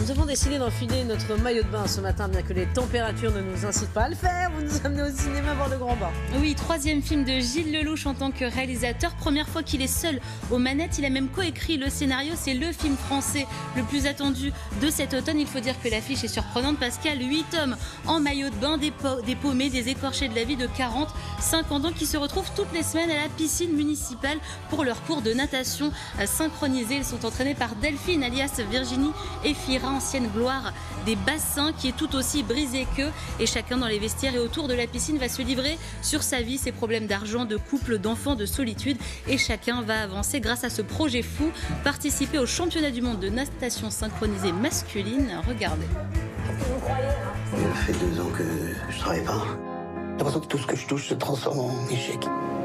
Nous avons décidé d'enfiler notre maillot de bain ce matin, bien que les températures ne nous incitent pas à le faire. Vous nous amenez au cinéma voir le grand bain. Oui, troisième film de Gilles Lellouche en tant que réalisateur. Première fois qu'il est seul aux manettes. Il a même coécrit le scénario. C'est le film français le plus attendu de cet automne. Il faut dire que l'affiche est surprenante parce qu'il y a 8 hommes en maillot de bain, des paumés, des écorchés de la vie de 40, 50 ans qui se retrouvent toutes les semaines à la piscine municipale pour leur cours de natation synchronisé. Ils sont entraînés par Delphine, alias Virginie Efira, ancienne gloire des bassins, qui est tout aussi brisée qu'eux. Et chacun dans les vestiaires et autour de la piscine va se livrer sur sa vie, ses problèmes d'argent, de couple, d'enfants, de solitude. Et chacun va avancer grâce à ce projet fou, participer au championnat du monde de natation synchronisée masculine. Regardez. Ça fait 2 ans que je travaille pas. J'ai l'impression que tout ce que je touche se transforme en échec.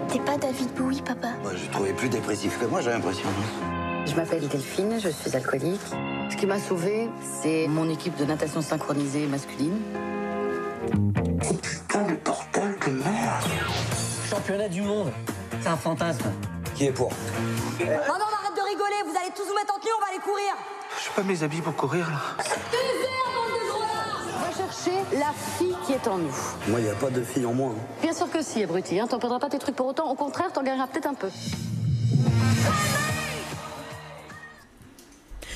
T'es pas David Bowie, papa? Moi, je trouvais plus dépressif que moi, j'ai l'impression. Je m'appelle Delphine, je suis alcoolique. Ce qui m'a sauvée, c'est mon équipe de natation synchronisée masculine. Oh putain de bordel de merde. Championnat du monde, c'est un fantasme. Qui est pour? Non, arrête de rigoler, vous allez tous vous mettre en tenue, on va aller courir. Je pas mes habits pour courir, là. On va chercher la fille qui est en nous. Moi, il n'y a pas de fille en moi. Bien sûr que si, abruti, hein. T'en perdras pas tes trucs pour autant. Au contraire, t'en gagneras peut-être un peu.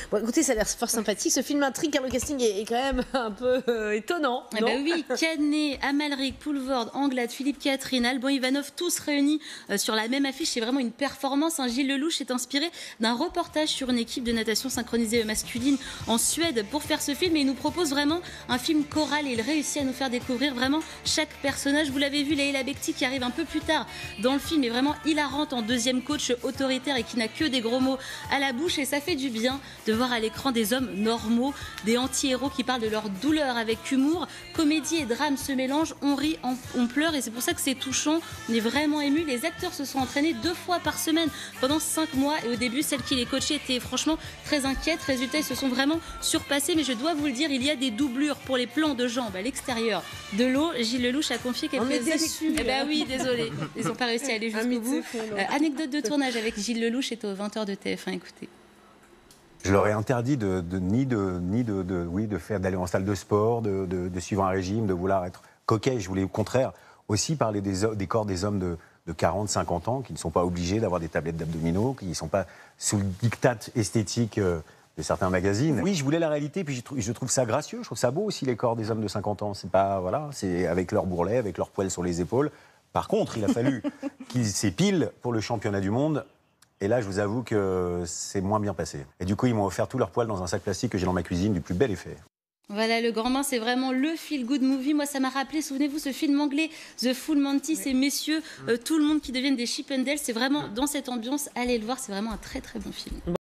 Bon, écoutez, ça a l'air fort sympathique. Ce film intrigue car le casting est quand même un peu étonnant. Eh ben oui, Canet, Amalric, Poulvord, Anglade, Philippe Catherine, Alban Ivanov, tous réunis sur la même affiche. C'est vraiment une performance. Gilles Lellouche est inspiré d'un reportage sur une équipe de natation synchronisée masculine en Suède pour faire ce film. Et il nous propose vraiment un film choral et il réussit à nous faire découvrir vraiment chaque personnage. Vous l'avez vu, Leila Bekti qui arrive un peu plus tard dans le film est vraiment hilarante en deuxième coach autoritaire et qui n'a que des gros mots à la bouche. Et ça fait du bien de voir à l'écran des hommes normaux, des anti-héros qui parlent de leur douleur avec humour. Comédie et drame se mélangent, on rit, on pleure et c'est pour ça que c'est touchant. On est vraiment ému. Les acteurs se sont entraînés 2 fois par semaine pendant 5 mois et au début, celle qui les coachait était franchement très inquiète. Résultat, ils se sont vraiment surpassés, mais je dois vous le dire, il y a des doublures pour les plans de jambes à l'extérieur de l'eau. Gilles Lellouche a confié qu'elle faisait... Eh ben oui, désolé, ils n'ont pas réussi à aller jusqu'au bout. Anecdote de tournage avec Gilles Lellouche est aux 20h de TF1, écoutez. Je leur ai interdit d'aller en salle de sport, de suivre un régime, de vouloir être coquet. Je voulais au contraire aussi parler des corps des hommes de 40, 50 ans qui ne sont pas obligés d'avoir des tablettes d'abdominaux, qui ne sont pas sous le diktat esthétique de certains magazines. Oui, je voulais la réalité, puis je trouve ça gracieux, je trouve ça beau aussi les corps des hommes de 50 ans. C'est pas, voilà, c'est avec leur bourrelet, avec leurs poils sur les épaules. Par contre, il a fallu qu'ils s'épilent pour le championnat du monde. Et là, je vous avoue que c'est moins bien passé. Et du coup, ils m'ont offert tous leurs poils dans un sac plastique que j'ai dans ma cuisine, du plus bel effet. Voilà, Le Grand Bain, c'est vraiment le feel-good movie. Moi, ça m'a rappelé, souvenez-vous, ce film anglais, The Full Monty, ces messieurs, tout le monde qui deviennent des Chippendales. C'est vraiment dans cette ambiance, allez le voir, c'est vraiment un très très bon film.